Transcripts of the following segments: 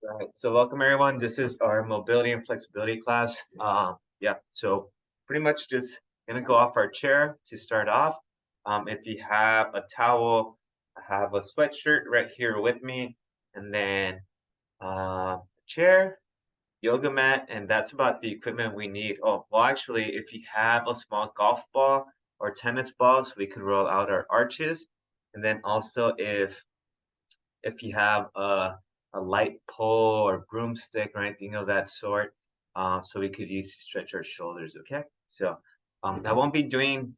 Right. So welcome everyone. This is our mobility and flexibility class. Yeah. So pretty much just gonna go off our chair to start off. If you have a towel, I have a sweatshirt right here with me, and then chair, yoga mat, and that's about the equipment we need. Oh, well, actually, if you have a small golf ball or tennis balls, we could roll out our arches, and then also if you have a light pole or broomstick or anything of that sort, so we could use to stretch our shoulders, okay? So I won't be doing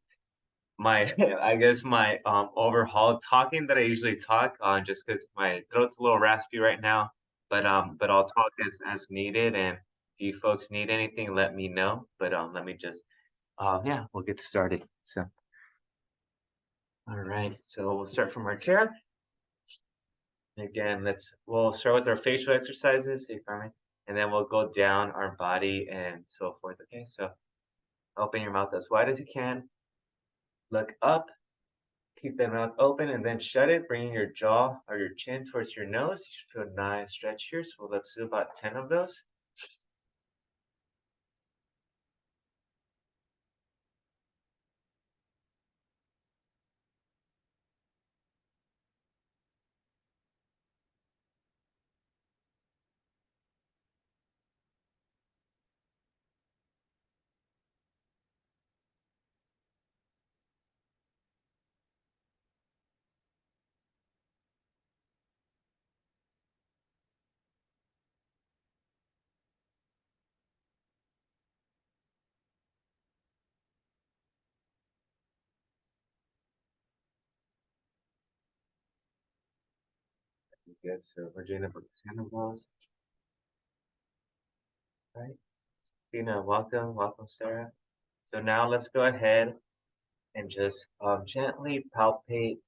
my, I guess my overhaul talking that I usually talk, just because my throat's a little raspy right now. But I'll talk as needed, and if you folks need anything, let me know. But let me just, yeah, we'll get started. So, all right, so we'll start from our chair. Again, we'll start with our facial exercises, hey Carmen, and then we'll go down our body and so forth. Okay, so open your mouth as wide as you can. Look up, keep the mouth open, and then shut it, bringing your jaw or your chin towards your nose. You should feel a nice stretch here. So let's do about 10 of those. Good. So we're doing about 10 of those. Right. Tina, welcome. Welcome, Sarah. So now let's go ahead and just gently palpate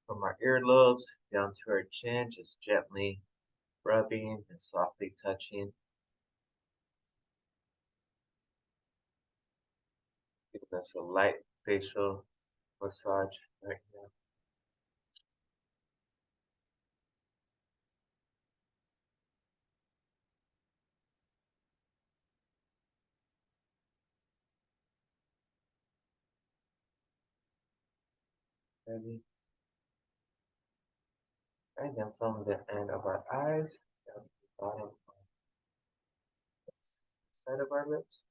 from our earlobes down to our chin, just gently rubbing and softly touching. Giving us a light facial massage right now. Ready? Right, then from the end of our eyes down to the bottom of the side of our lips.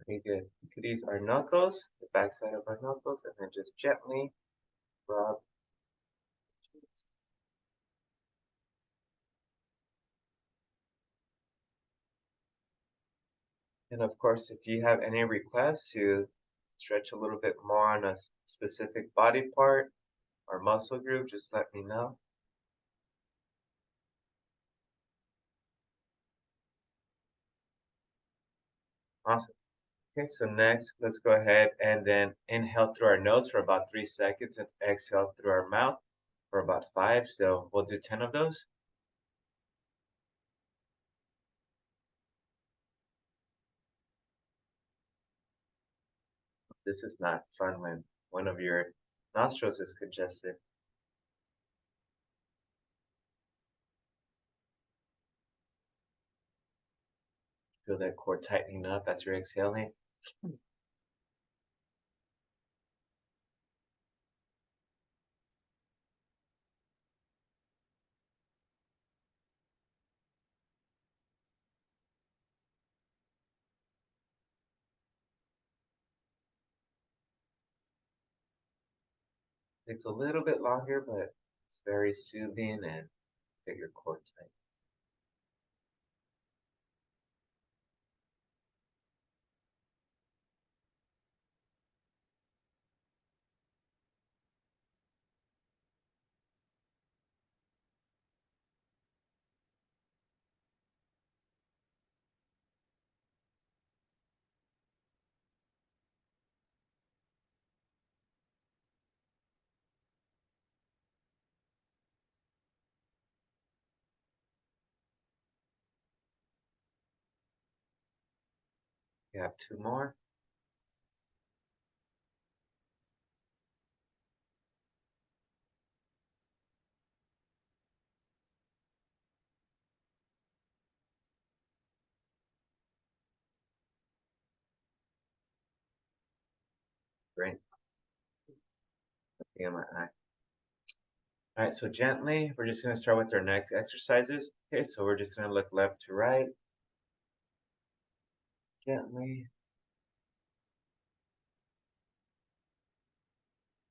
Very good. We could use our knuckles, the back side of our knuckles, and then just gently rub. And of course, if you have any requests to stretch a little bit more on a specific body part or muscle group, just let me know. Awesome. Okay, so next, let's go ahead and then inhale through our nose for about 3 seconds and exhale through our mouth for about 5. So we'll do 10 of those. This is not fun when one of your nostrils is congested. Feel that core tightening up as you're exhaling. Takes a little bit longer, but it's very soothing and get your core tight. We have two more. Great. Looking at my eye. All right, so gently, we're just going to start with our next exercises. Okay, so we're just going to look left to right. Gently.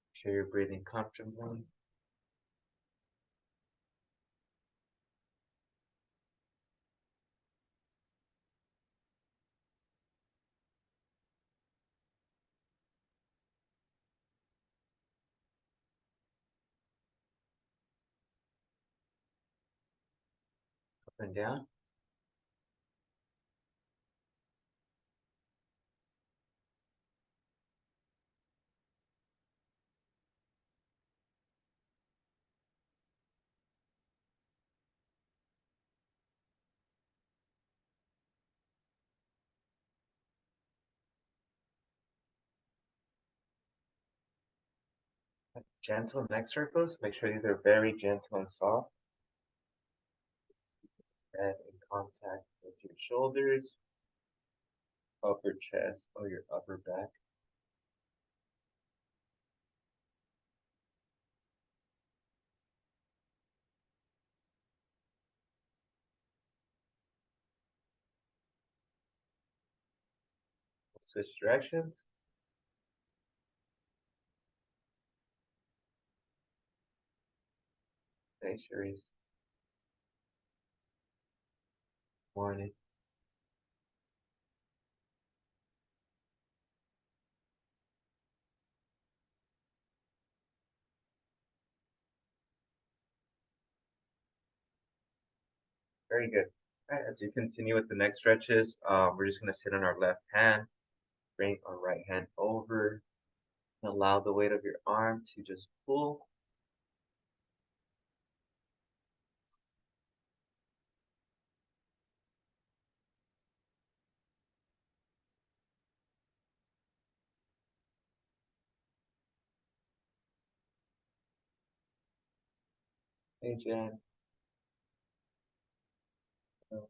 Make sure you're breathing comfortably. Up and down. Gentle neck circles. Make sure these are very gentle and soft. Head in contact with your shoulders, upper chest, or your upper back. Switch directions. Hey, Cherise. Morning. Very good. All right, as you continue with the next stretches, we're just going to sit on our left hand, bring our right hand over, and allow the weight of your arm to just pull. Hey, Jen. All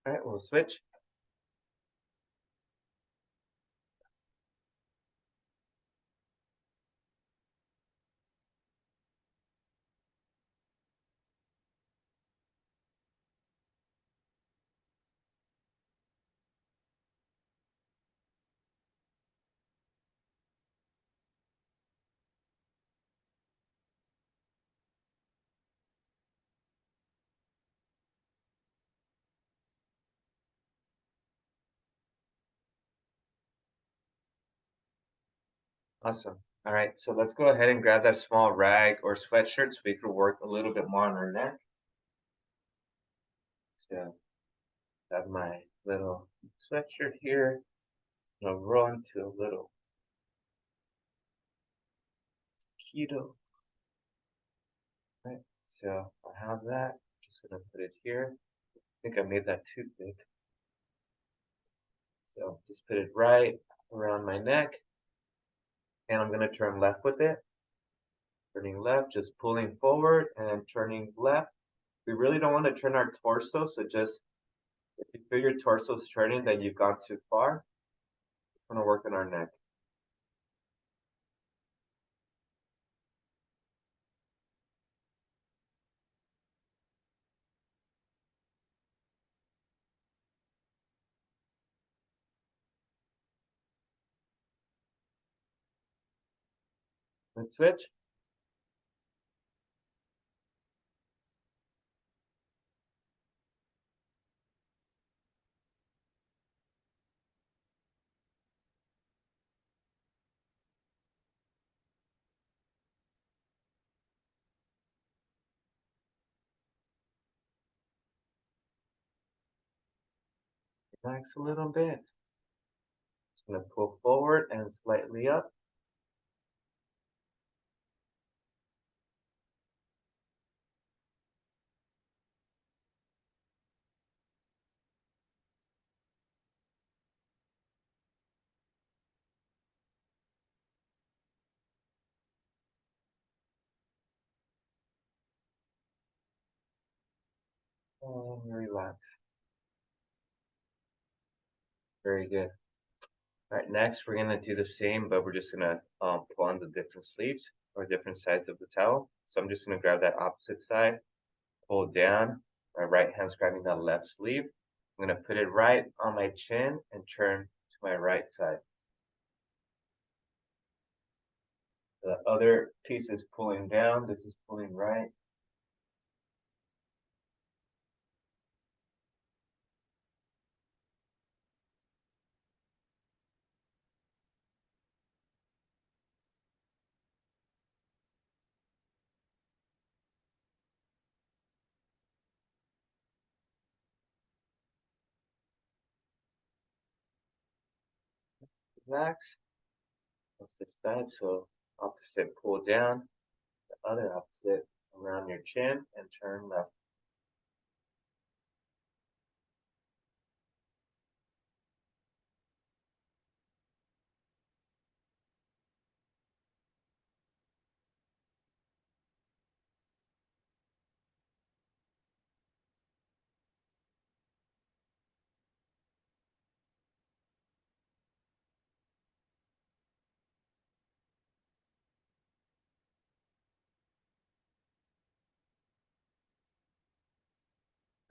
right, we'll switch. Awesome. All right, so let's go ahead and grab that small rag or sweatshirt so we can work a little bit more on our neck. So have my little sweatshirt here. I'll roll into a little keto. Right. So I have that. Just gonna put it here. I think I made that too big. So just put it right around my neck. And I'm gonna turn left with it. Turning left, just pulling forward and turning left. We really don't want to turn our torso, so just if you feel your torso's turning, then you've gone too far. We're gonna work on our neck. And switch. Relax a little bit. Just gonna pull forward and slightly up. And relax. Very good. All right, next we're gonna do the same, but we're just gonna pull on the different sleeves or different sides of the towel. So I'm just gonna grab that opposite side, pull down. My right hand's grabbing the left sleeve. I'm gonna put it right on my chin and turn to my right side. The other piece is pulling down. This is pulling right. Relax. Let's switch sides. So opposite pull down, the other opposite around your chin and turn left.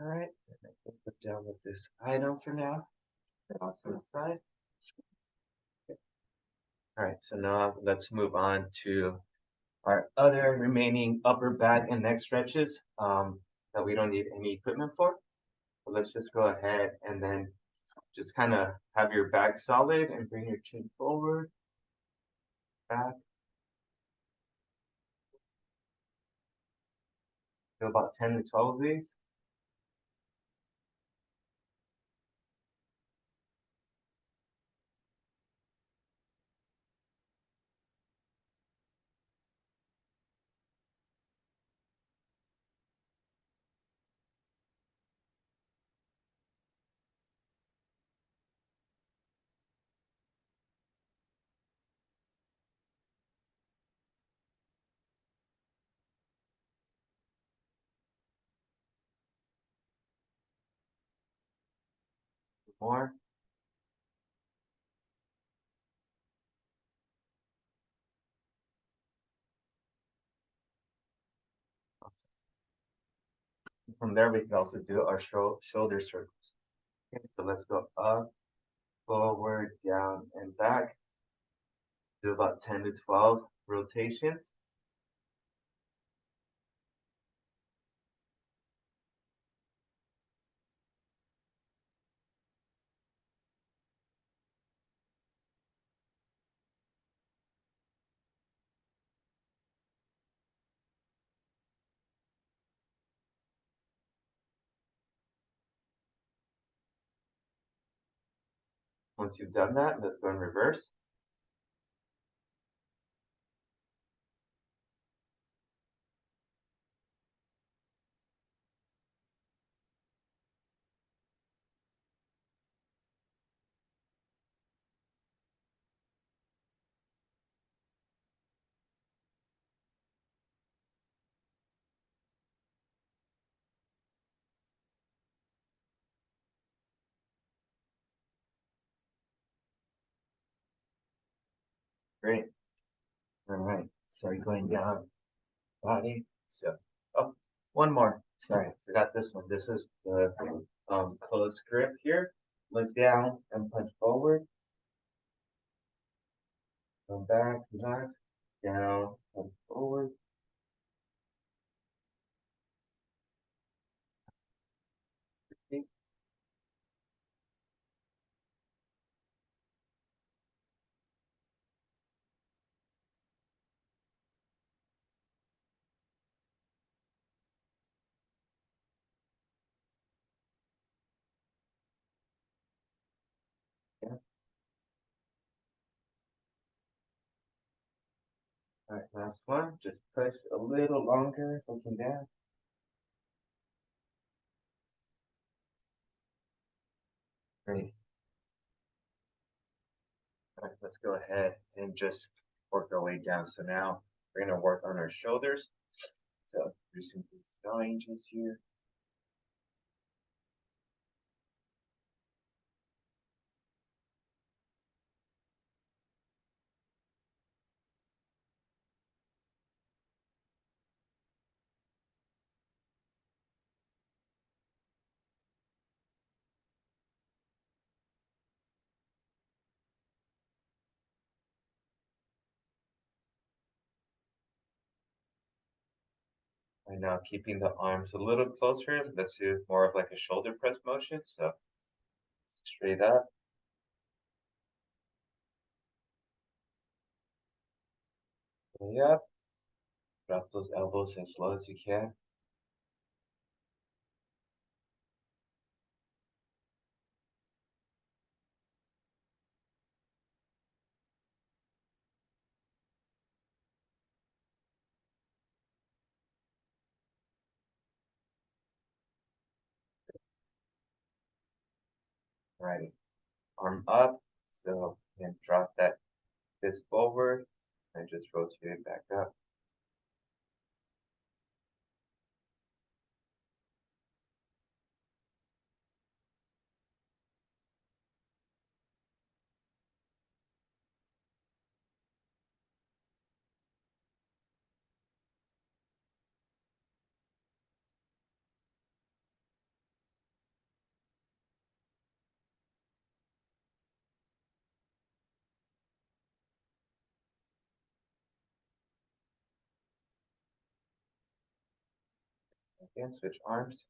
All right, we'll put down with this item for now. Off to the side. All right, so now let's move on to our other remaining upper back and neck stretches that we don't need any equipment for. So let's just go ahead and then just kind of have your back solid and bring your chin forward, back. Do about 10 to 12 of these. More. From there, we can also do our shoulder circles. Okay, so let's go up, forward, down, and back. Do about 10 to 12 rotations. Once you've done that, let's go in reverse. Great. All right. Sorry, going down body. So, oh, one more. Sorry, forgot this one. This is the closed grip here. Look down and punch forward. Come back, relax. Down, punch forward. Okay. Yeah. All right, last one. Just push a little longer, looking down. Great. All right, let's go ahead and just work our way down. So now we're gonna work on our shoulders. So reducing these 9 inches here. And now keeping the arms a little closer. Let's do more of like a shoulder press motion. So straight up. Way up. Drop those elbows as low as you can. Right. Arm up. So then drop that fist forward and just rotate it back up. Again, switch arms.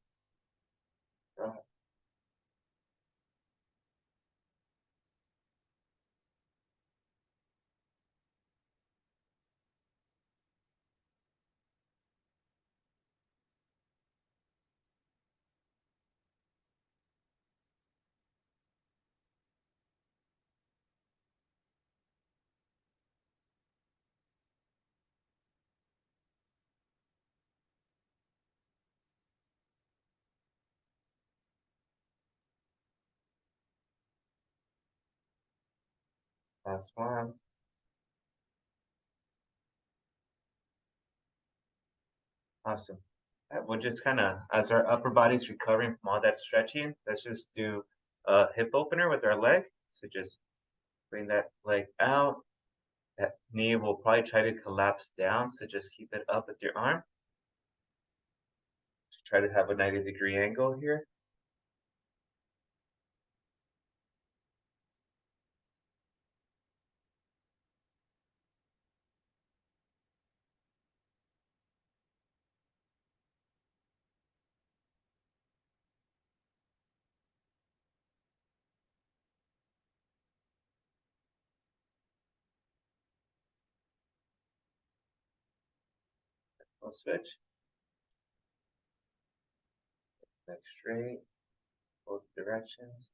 Drop. Last one. Awesome. We'll just kind of, as our upper body's recovering from all that stretching, let's just do a hip opener with our leg. So just bring that leg out. That knee will probably try to collapse down. So just keep it up with your arm. Just try to have a 90-degree angle here. We'll switch. Leg straight, both directions.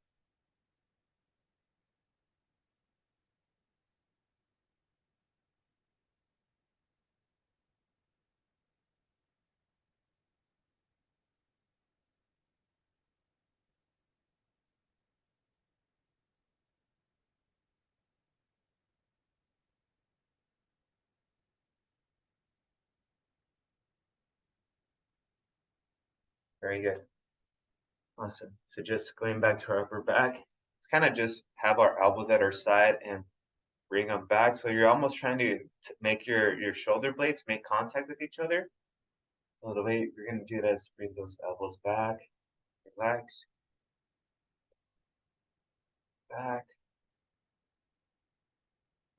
Very good. Awesome. So just going back to our upper back, let's kind of just have our elbows at our side and bring them back. So you're almost trying to make your shoulder blades make contact with each other. So the way you're going to do that is bring those elbows back, relax, back.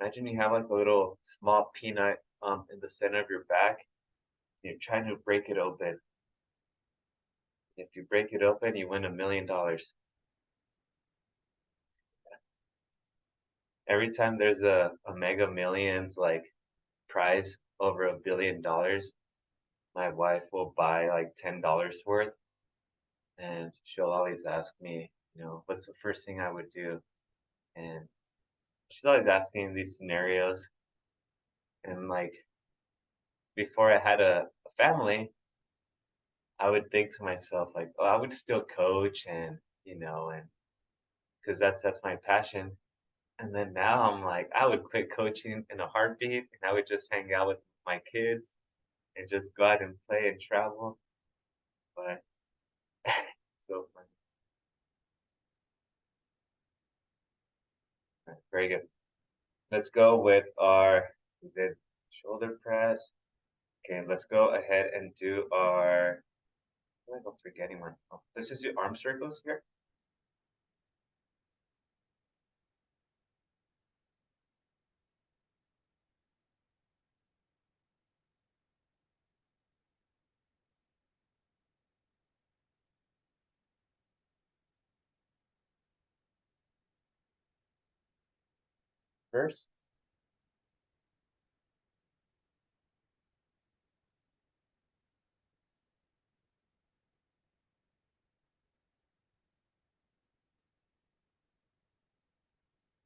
Imagine you have like a little small peanut in the center of your back. And you're trying to break it open. If you break it open, you win $1 million. Every time there's a Mega Millions like prize over $1 billion, my wife will buy like $10 worth, and she'll always ask me, what's the first thing I would do? And she's always asking these scenarios. And like before I had a family, I would think to myself like, oh, I would still coach and because that's my passion. And then now I'm like, I would quit coaching in a heartbeat, and I would just hang out with my kids and just go out and play and travel. But so funny. Very good. Let's go with our we did shoulder press. Okay, let's go ahead and do our. I feel like I'm forgetting one. Oh, let's just do arm circles here. first.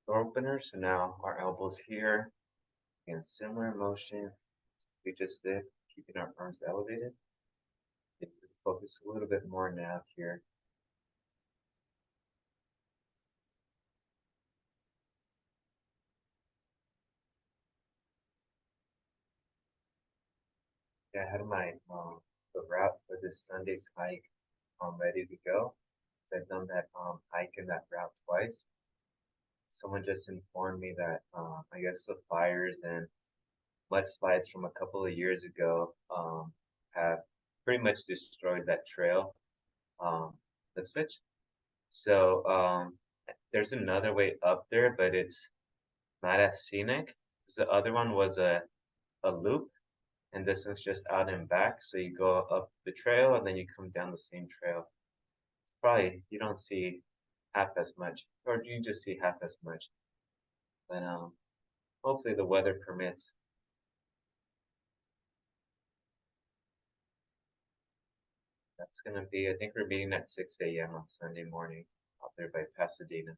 Door opener. So now our elbows here. Again, similar motion we just did, keeping our arms elevated. Focus a little bit more now here. Yeah, I had my the route for this Sunday's hike ready to go. I've done that hike and that route twice. Someone just informed me that I guess the fires and mudslides from a couple of years ago have pretty much destroyed that trail. Let's switch. So there's another way up there, but it's not as scenic. The other one was a loop, and this one's just out and back. So you go up the trail and then you come down the same trail. Probably you don't see half as much, or you just see half as much. But hopefully the weather permits. That's gonna be, I think we're meeting at 6 a.m. on Sunday morning out there by Pasadena.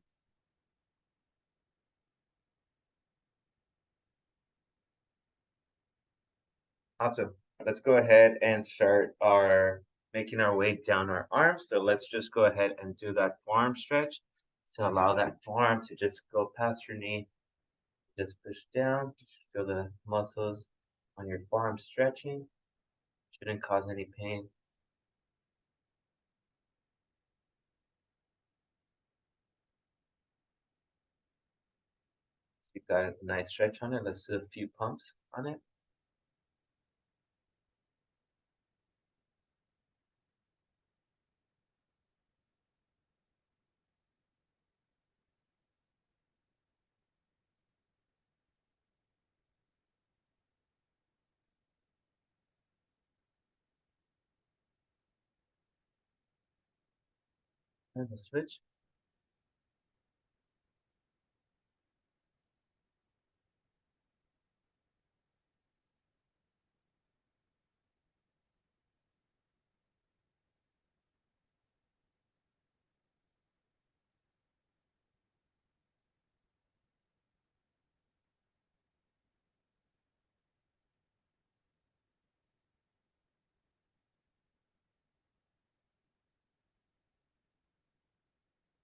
Awesome. Let's go ahead and start our making our way down our arms. So let's just go ahead and do that forearm stretch to allow that forearm to just go past your knee. Just push down. Just feel the muscles on your forearm stretching. Shouldn't cause any pain. You've got a nice stretch on it. Let's do a few pumps on it. And the switch.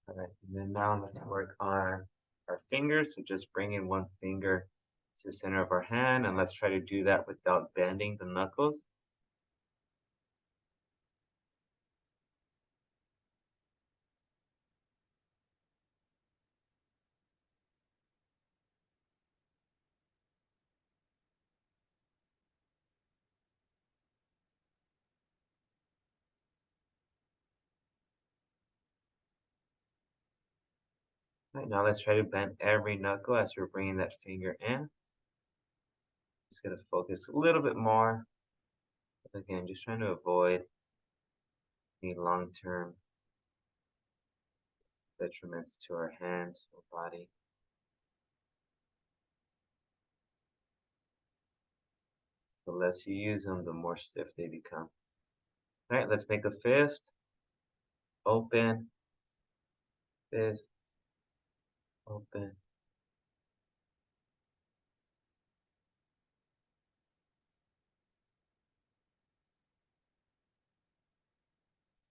All right, and then now let's work on our fingers. So just bring in one finger to the center of our hand, and let's try to do that without bending the knuckles. All right, now let's try to bend every knuckle as we're bringing that finger in. Just gonna focus a little bit more. Again, just trying to avoid any long-term detriments to our hands or body. The less you use them, the more stiff they become. All right, let's make a fist. Open, fist, open. And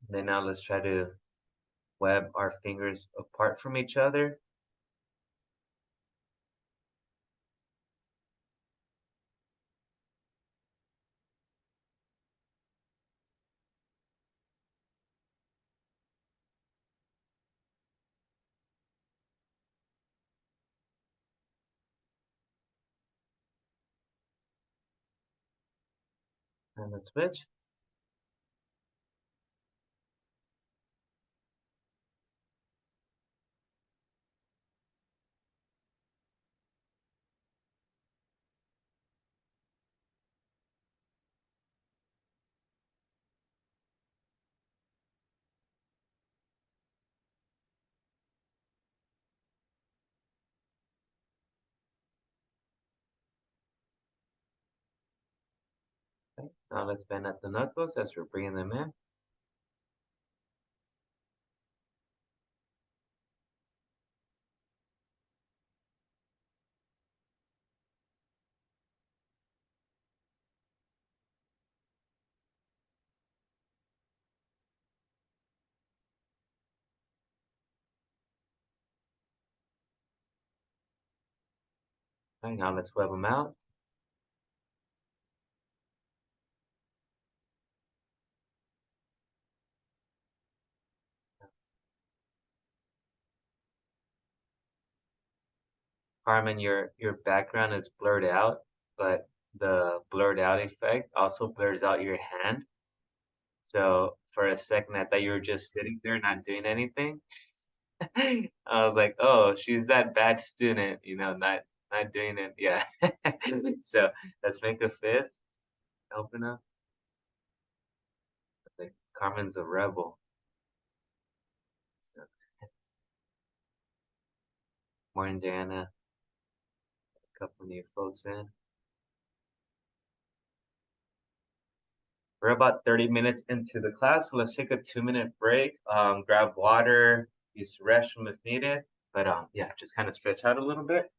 then now let's try to web our fingers apart from each other. And let's switch. Okay. Now let's bend at the knuckles as we're bringing them in. Okay, now let's web them out. Carmen, your background is blurred out, but the blurred out effect also blurs out your hand. So for a second, I thought you were just sitting there not doing anything. I was like, oh, she's that bad student, not doing it. Yeah. So let's make a fist. Open up. Like Carmen's a rebel. So, morning, Diana. A couple new folks in. We're about 30 minutes into the class, so let's take a 2-minute break. Grab water, use the restroom if needed. But yeah, just kind of stretch out a little bit.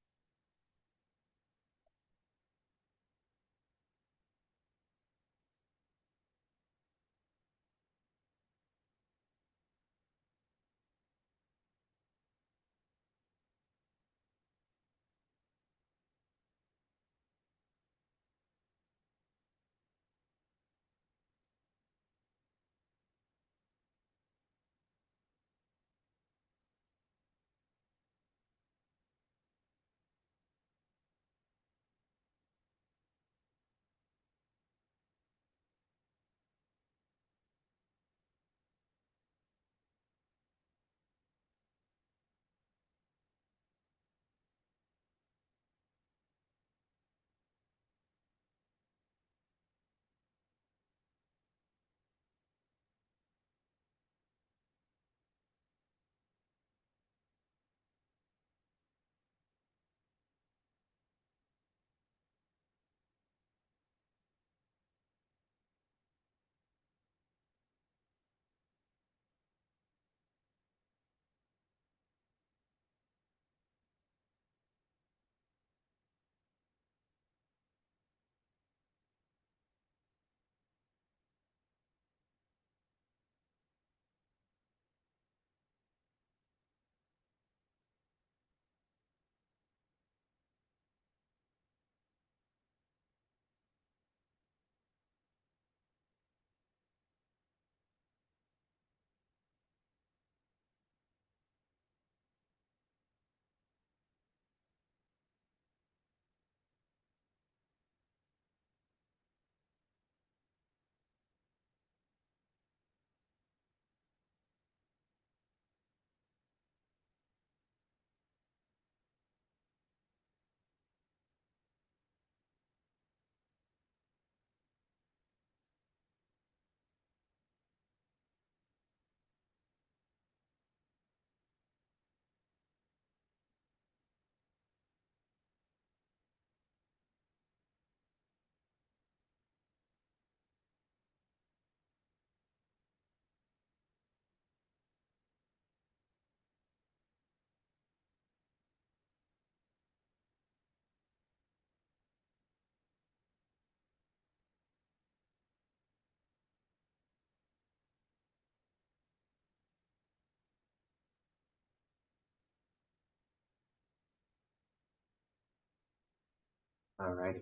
All righty.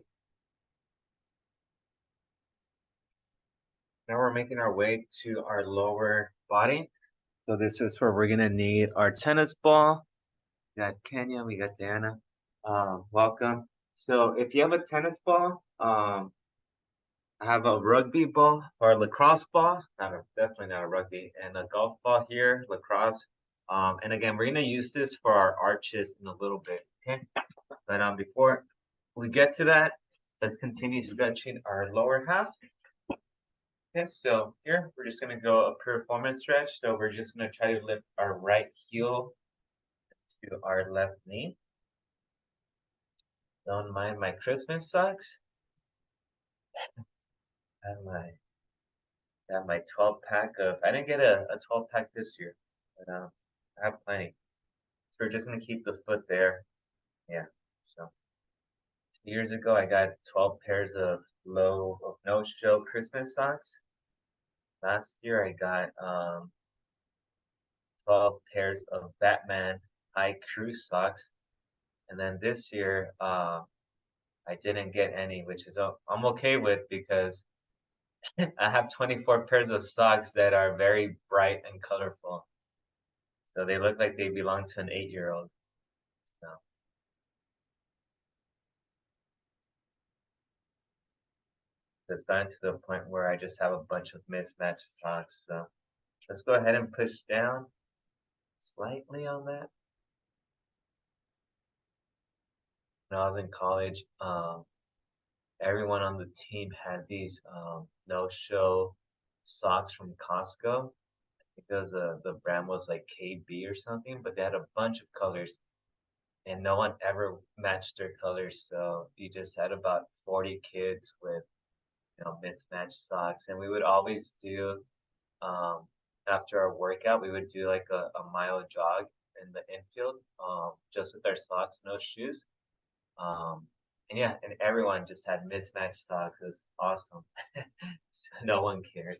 Now we're making our way to our lower body. So this is where we're gonna need our tennis ball. We got Kenya, we got Diana. Welcome. So if you have a tennis ball, I have a rugby ball or a lacrosse ball. Definitely not a rugby, and a golf ball here, lacrosse. And again, we're gonna use this for our arches in a little bit. Okay. But before we get to that, let's continue stretching our lower half. Okay, so here we're just gonna go a performance stretch. So we're just gonna try to lift our right heel to our left knee. Don't mind my Christmas socks. have my 12 pack of. I didn't get a 12 pack this year, but I have plenty. So we're just gonna keep the foot there. Yeah. So 2 years ago, I got 12 pairs of no show Christmas socks. Last year, I got 12 pairs of Batman high cruise socks, and then this year, I didn't get any, which is I'm okay with because I have 24 pairs of socks that are very bright and colorful. So they look like they belong to an 8-year-old. So it's gotten to the point where I just have a bunch of mismatched socks. So let's go ahead and push down slightly on that. When I was in college, everyone on the team had these no-show socks from Costco. Because the brand was like KB or something, but they had a bunch of colors and no one ever matched their colors. So you just had about 40 kids with, mismatched socks. And we would always do, um, after our workout, we would do like a mile jog in the infield, just with our socks, no shoes. Um, and yeah, and everyone just had mismatched socks. It was awesome. So no one cared.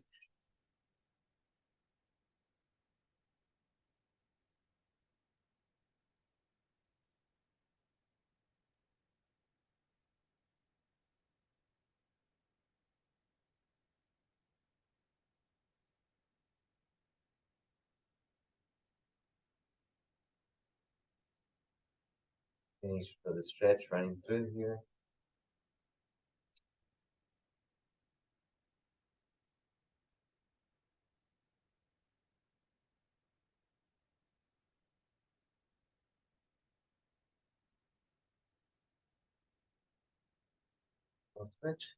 Finish for the stretch running through here. Switch.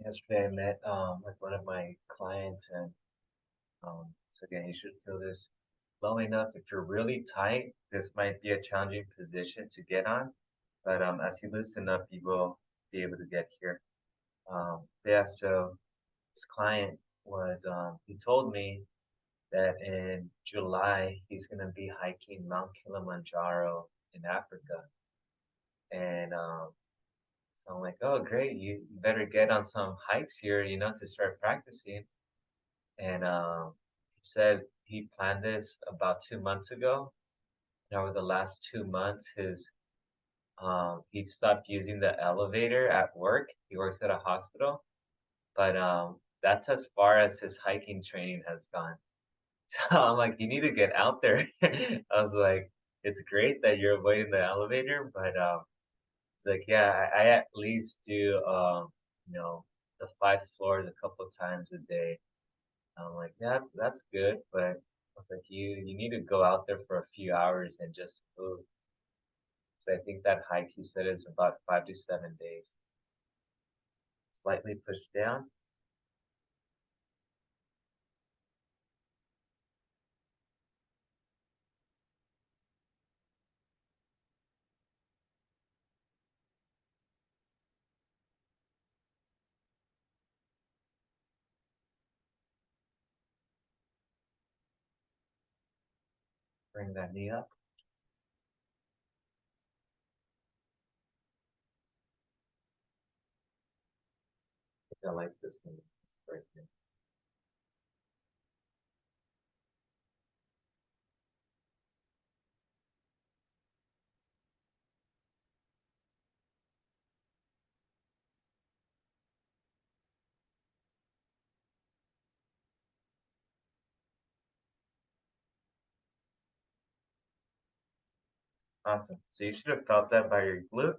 Yesterday I met with one of my clients and so again you should feel this low enough. If you're really tight, this might be a challenging position to get on, but as you loosen up, you will be able to get here. Yeah, so this client was he told me that in July he's gonna be hiking Mount Kilimanjaro in Africa. And so I'm like, oh great, you better get on some hikes here, to start practicing. And he said he planned this about 2 months ago. And over the last 2 months, his he stopped using the elevator at work. He works at a hospital, but that's as far as his hiking training has gone. So I'm like, you need to get out there. I was like, it's great that you're avoiding the elevator, but it's like, yeah, I at least do you know, the 5 floors a couple times a day. I'm like, yeah, that's good, but I was like, you need to go out there for a few hours and just move. So I think that hike he said is about 5 to 7 days. Slightly pushed down. Bring that knee up. I think I like this one. It's right here. Awesome. So you should have felt that by your glute.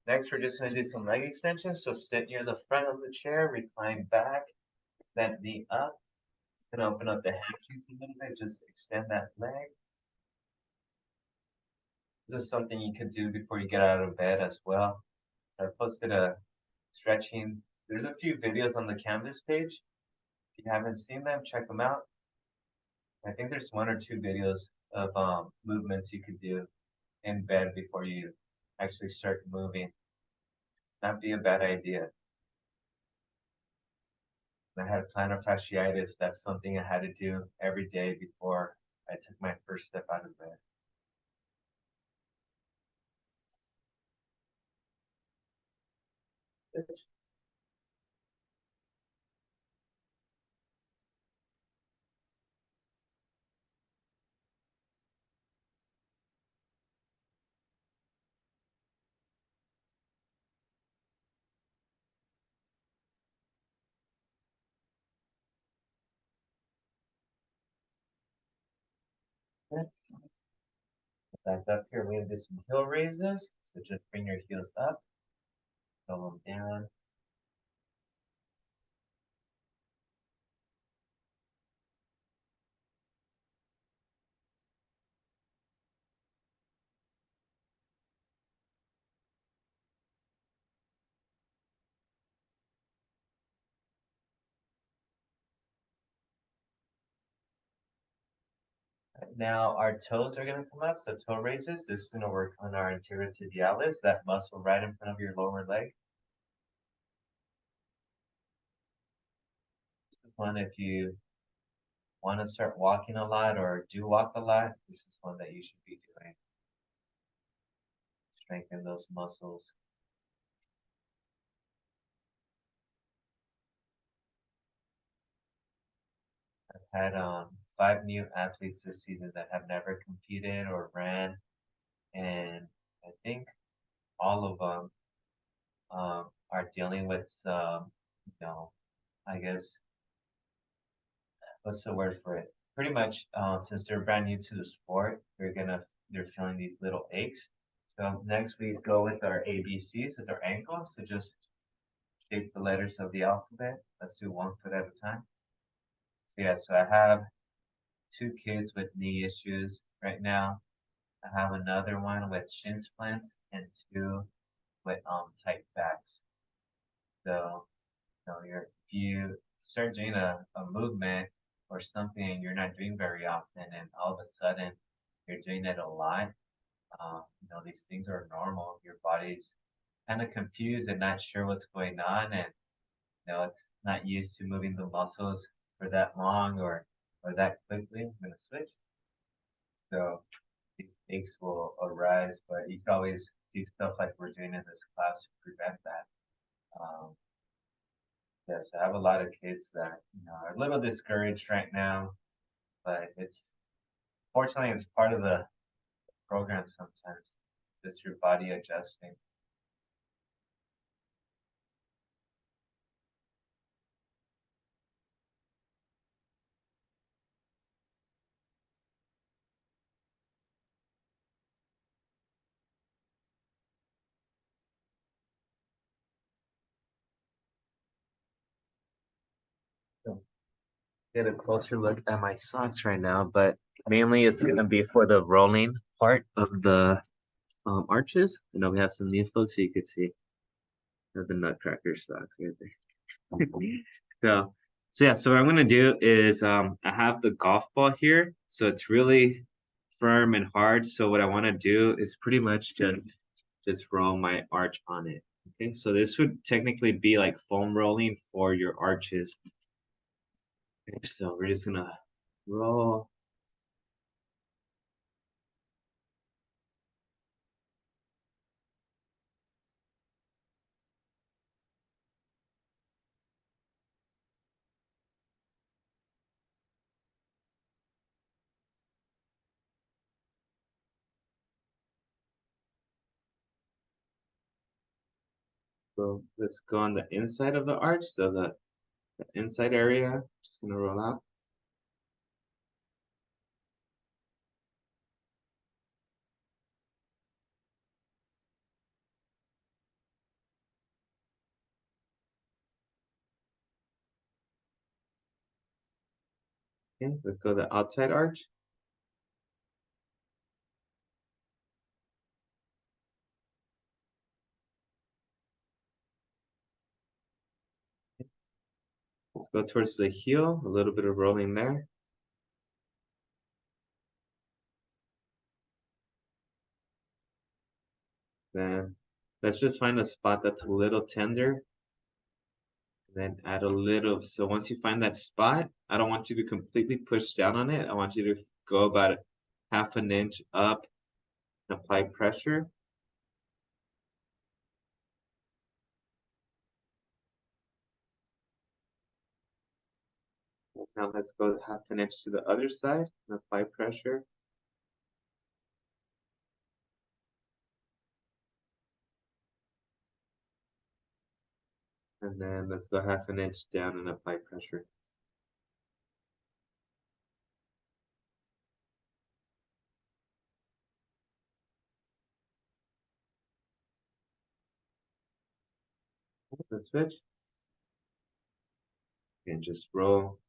Next, we're just going to do some leg extensions. So sit near the front of the chair, recline back, bend knee up. Just going to open up the hamstrings a little bit. Just extend that leg. This is something you could do before you get out of bed as well. I posted a stretching. There's a few videos on the Canvas page. If you haven't seen them, check them out. I think there's 1 or 2 videos of movements you could do in bed before you actually start moving. That'd be a bad idea. I had plantar fasciitis. That's something I had to do every day before I took my first step out of bed. Back up here, we're gonna do some heel raises. So just bring your heels up, roll them down. Now our toes are gonna come up, so toe raises. This is gonna work on our anterior tibialis, that muscle right in front of your lower leg. This is one if you want to start walking a lot or do walk a lot, this is one that you should be doing. Strengthen those muscles. I've had 5 new athletes this season that have never competed or ran, and I think all of them are dealing with some, I guess, what's the word for it? Pretty much, since they're brand new to the sport, they're feeling these little aches. So next we go with our ABCs with our ankles. So just shape the letters of the alphabet. Let's do one foot at a time. So yeah, so I have 2 kids with knee issues right now. I have another one with shin splints and 2 with tight backs. So if you start doing a movement or something you're not doing very often, and all of a sudden you're doing it a lot, these things are normal. Your body's kind of confused and not sure what's going on, and it's not used to moving the muscles for that long or that quickly. I'm gonna switch. So these aches will arise, but you can always do stuff like we're doing in this class to prevent that. Um, yes, I have a lot of kids that are a little discouraged right now, but fortunately it's part of the program sometimes. Just your body adjusting. So get a closer look at my socks right now, but mainly it's gonna be for the rolling part of the arches. We have some new folks so you could see the Nutcracker socks right there. So, so yeah, so what I'm gonna do is I have the golf ball here, so it's really firm and hard. So what I want to do is pretty much just roll my arch on it. Okay, so this would technically be like foam rolling for your arches. Okay, so we're just gonna roll. So let's go on the inside of the arch. So the inside area, just gonna roll out. Okay, let's go the outside arch. Let's go towards the heel, a little bit of rolling there. Then let's just find a spot that's a little tender. Then add a little. So once you find that spot, I don't want you to completely push down on it. I want you to go about half an inch up and apply pressure. Now let's go half an inch to the other side and apply pressure. And then let's go half an inch down and apply pressure. Let's switch. And just roll.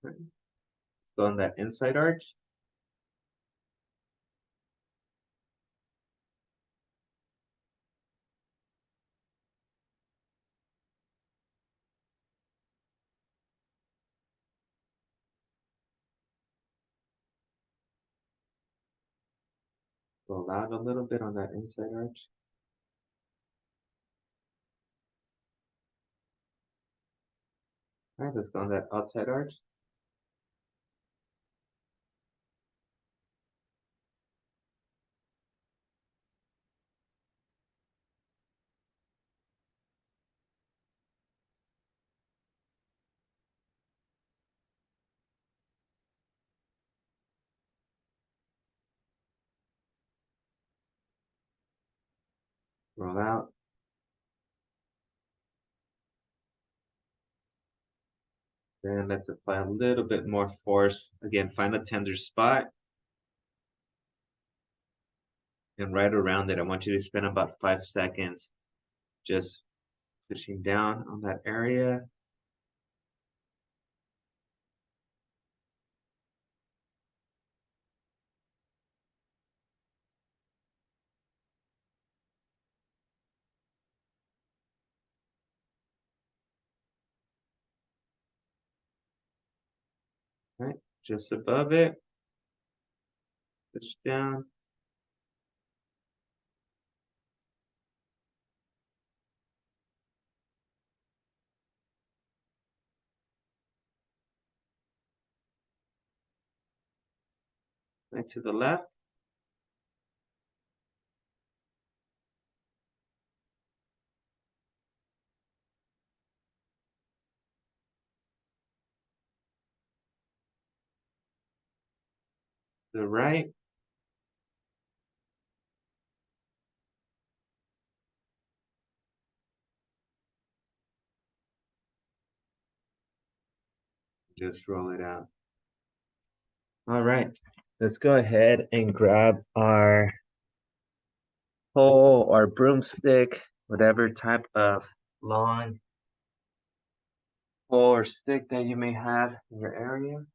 Let's go on that inside arch. Roll out a little bit on that inside arch. All right, let's go on that outside arch. Roll out. Then let's apply a little bit more force. Again, find a tender spot. And right around it, I want you to spend about 5 seconds just pushing down on that area. Right, just above it. Push down. Right to the left. To the right. Just roll it out. All right, let's go ahead and grab our pole or broomstick, whatever type of long pole or stick that you may have in your area.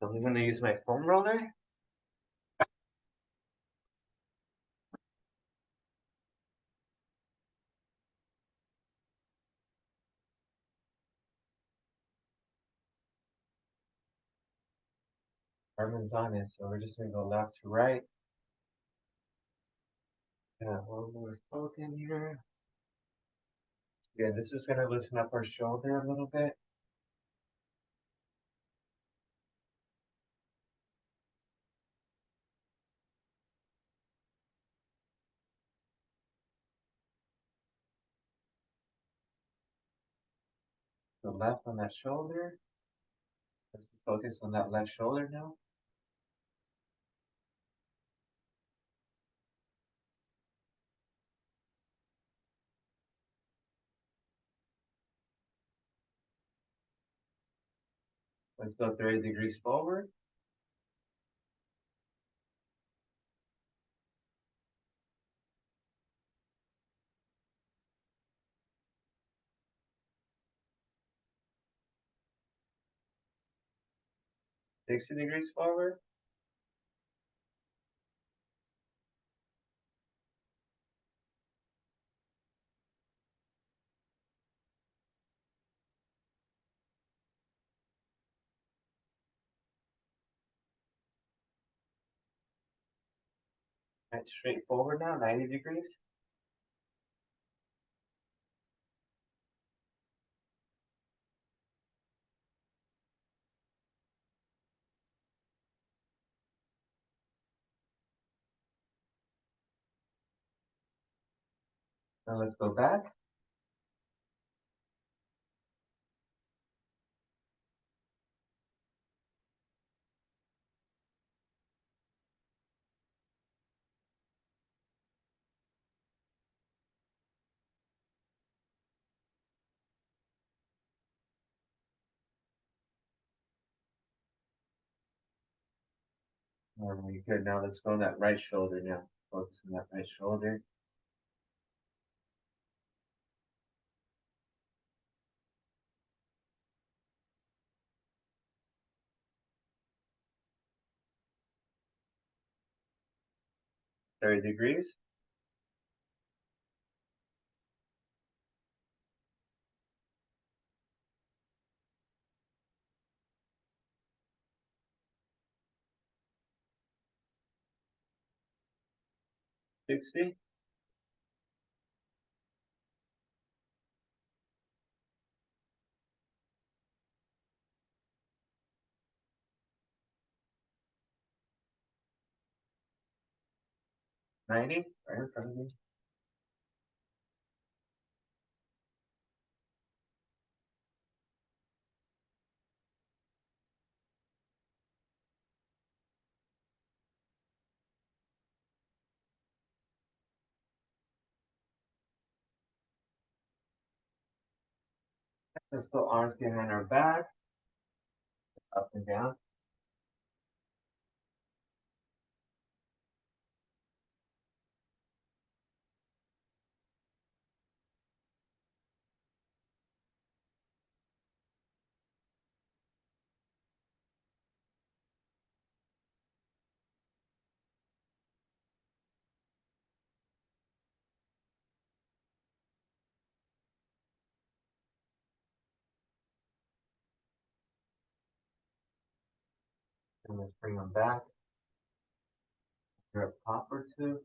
So I'm gonna use my foam roller. Armin's on it, so we're just gonna go left to right. Got one more poke in here. Yeah, this is gonna loosen up our shoulder a little bit. The left on that shoulder. Let's focus on that left shoulder now. Let's go 30 degrees forward. 60 degrees forward. Right, straight forward now, 90 degrees. Now let's go back. Alright, good. Now let's go on that right shoulder now. Focus on that right shoulder. Thirty degrees. 60. Ninety. Right in front of me. Let's go arms behind our back, up and down. And let's bring them back. Here a pop or two.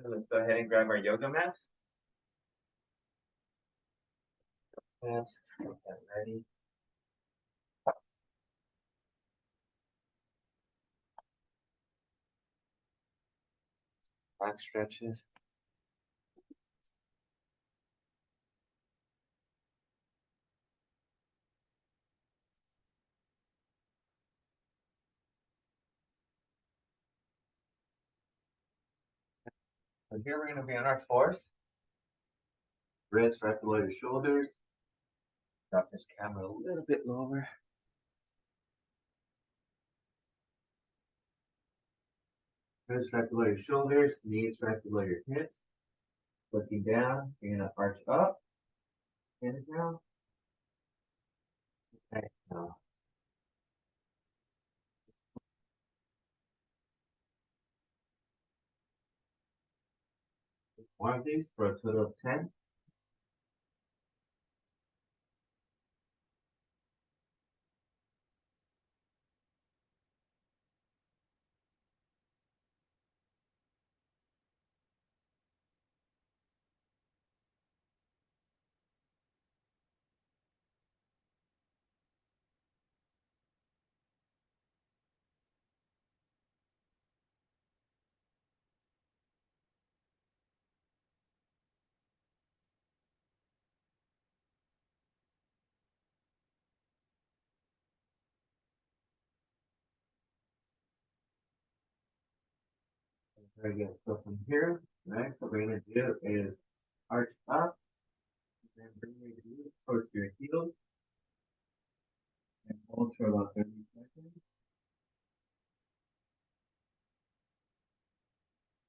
And let's go ahead and grab our yoga mats. Mats, get that ready. Back stretches. So here we're going to be on our fours. Wrists right below your shoulders. Drop this camera a little bit lower. Wrists right below your shoulders, knees right below your hips. Looking down, you're gonna arch up and down. Okay, now one of these for a total of 10. Very good. So from here, next what we're gonna do is arch up and then bring your knees towards your heels and hold for about 30 seconds.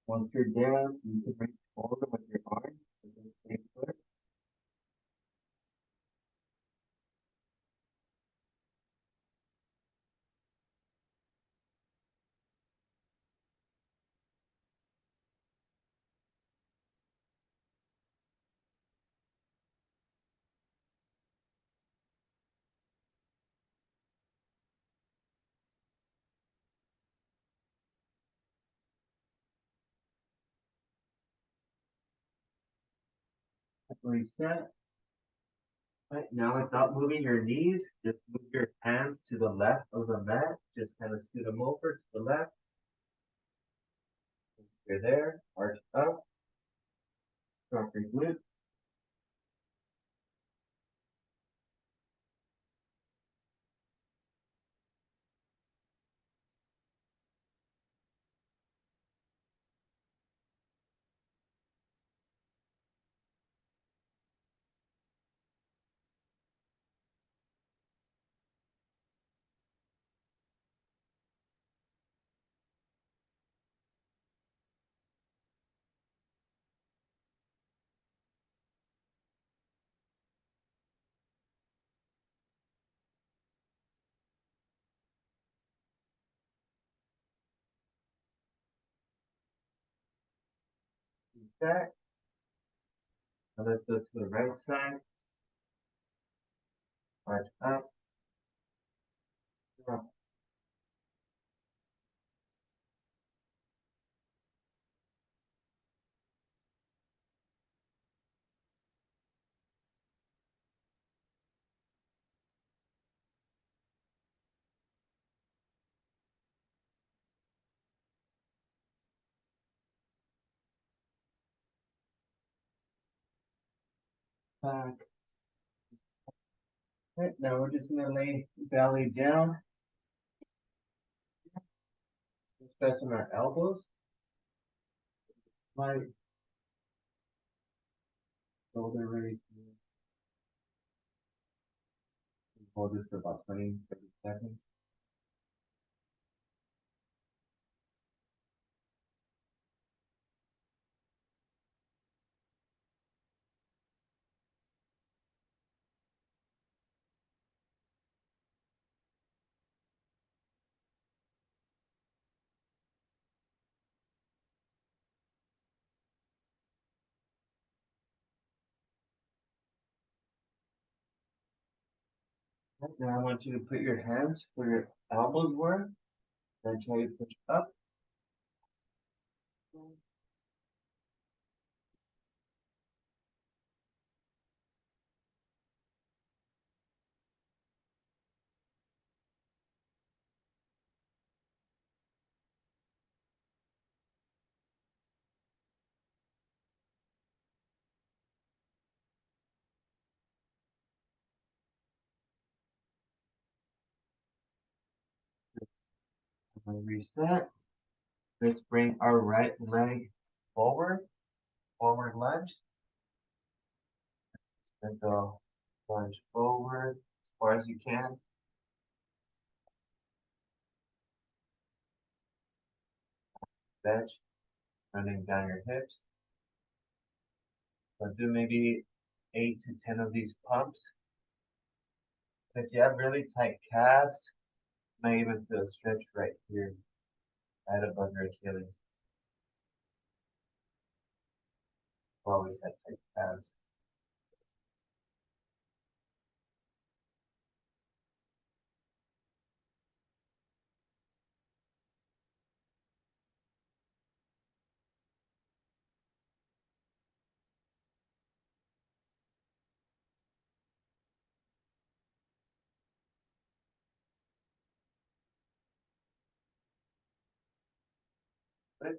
Once you're down, you can reach forward with your arms and then stay put. Reset. Right, now without moving your knees, just move your hands to the left of the mat. Just kind of scoot them over to the left. You're there. Arch up. Drop your glute. Reset. Now let's go to the right side. Arch up. Drop back. Right, now we're just gonna lay belly down. Pressing our elbows. My shoulder raised. Hold this for about 20, 30 seconds. Right, now I want you to put your hands where your elbows were. Then try to push up. And reset. Let's bring our right leg forward. Forward lunge. Then go lunge forward as far as you can. Bench. Running down your hips. So do maybe 8 to 10 of these pumps. If you have really tight calves, you might even feel a stretch right here, right above your Achilles. I've always had tight calves. Good.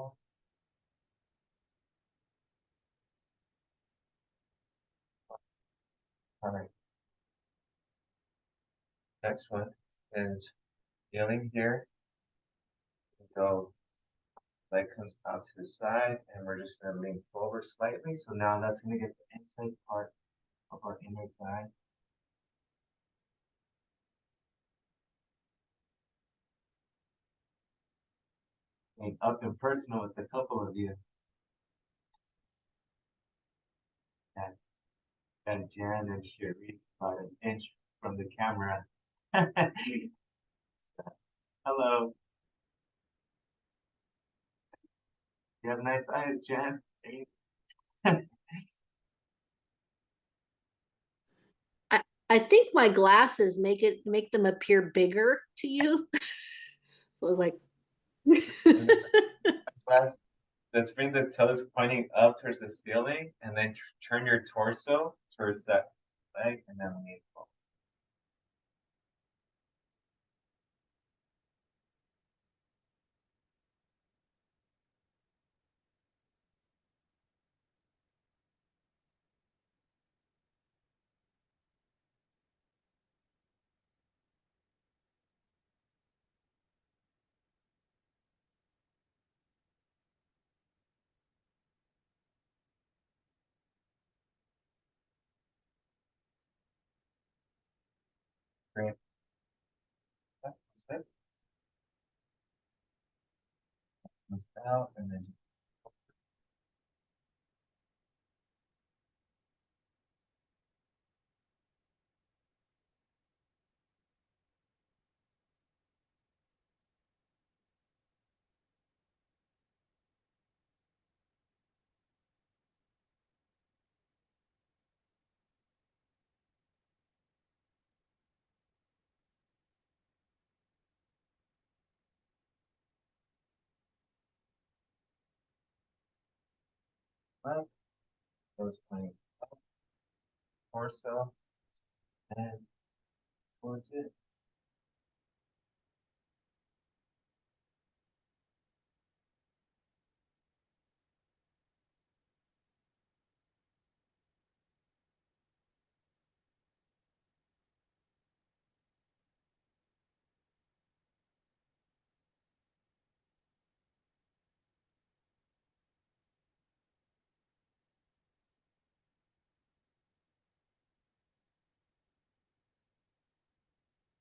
All right, next one is feeling here. Go, leg comes out to the side, and we're just gonna lean forward slightly. So now that's gonna get the inside part of our inner thigh. And up and personal with a couple of you. And, and Jan and Cherise about an inch from the camera. Hello. You have nice eyes, Jan. I think my glasses make them appear bigger to you. So it's like Last, let's bring the toes pointing up towards the ceiling, and then turn your torso towards that leg, and then lean forward. Bring it up, split, comes out, and then up, toes pointing up, torso, and towards it.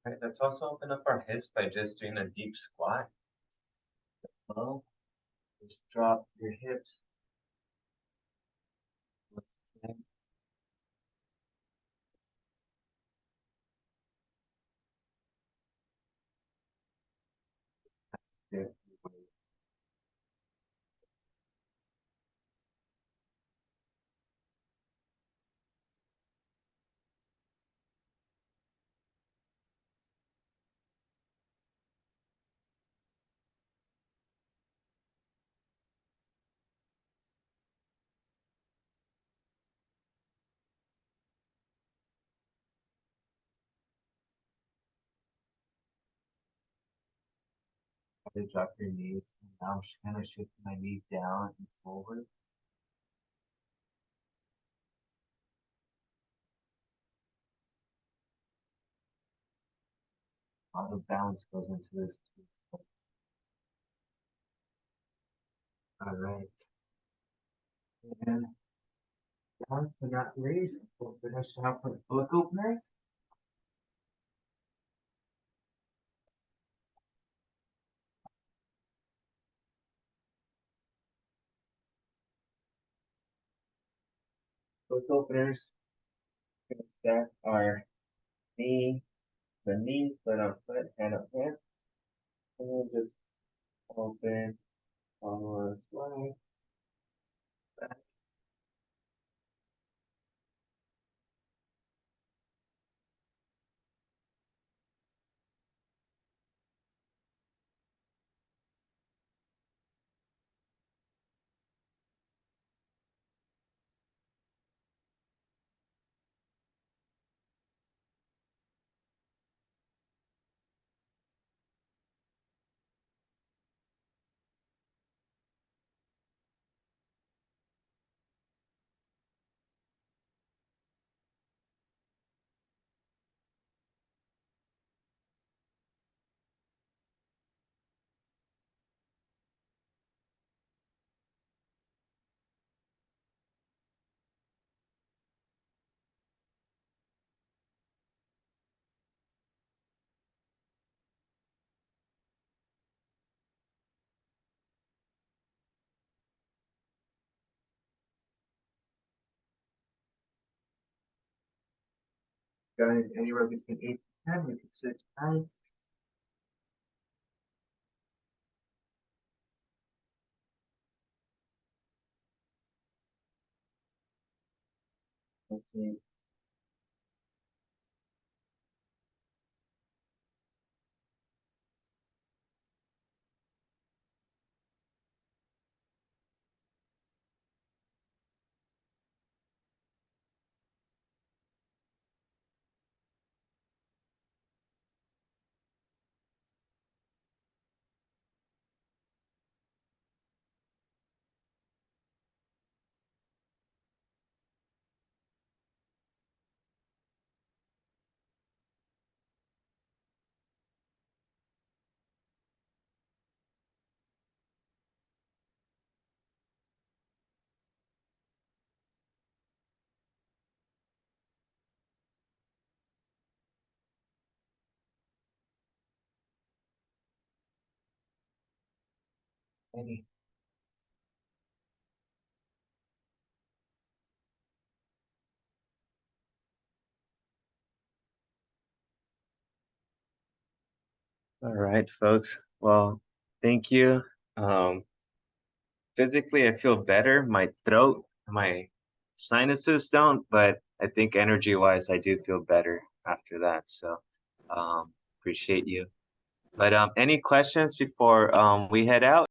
Right, let's also open up our hips by just doing a deep squat. Low, just drop your hips. Good. Drop your knees, and now I'm just kind of shifting my knee down and forward. A lot of balance goes into this too. All right. And last but not least, we'll finish off with book openers. Book openers, we're gonna stack our knee, the knee, foot on foot, hand on hand, and then just open, follow us way back. going anywhere between 8 to 10, we can switch sides. Okay. Any. All right, folks. Well, thank you. Um, Physically, I feel better. My throat, my sinuses don't, but I think energy-wise, I do feel better after that. So, appreciate you. But any questions before we head out?